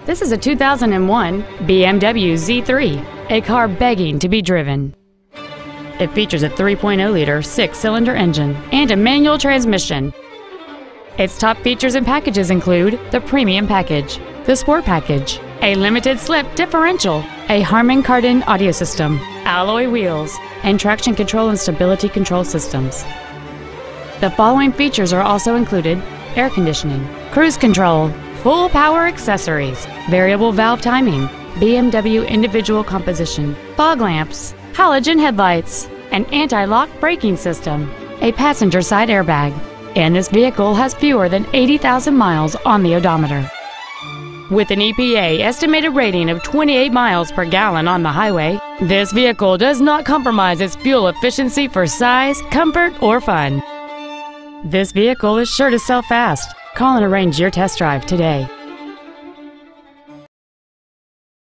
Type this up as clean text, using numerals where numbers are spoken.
This is a 2001 BMW Z3, a car begging to be driven. It features a 3.0-liter six-cylinder engine and a manual transmission. Its top features and packages include the Premium Package, the Sport Package, a limited slip differential, a Harman Kardon audio system, alloy wheels, and traction control and stability control systems. The following features are also included: air conditioning, cruise control, full power accessories, variable valve timing, BMW individual composition, fog lamps, halogen headlights, an anti-lock braking system, a passenger side airbag, and this vehicle has fewer than 80,000 miles on the odometer. With an EPA estimated rating of 28 miles per gallon on the highway, this vehicle does not compromise its fuel efficiency for size, comfort, or fun. This vehicle is sure to sell fast. Call and arrange your test drive today.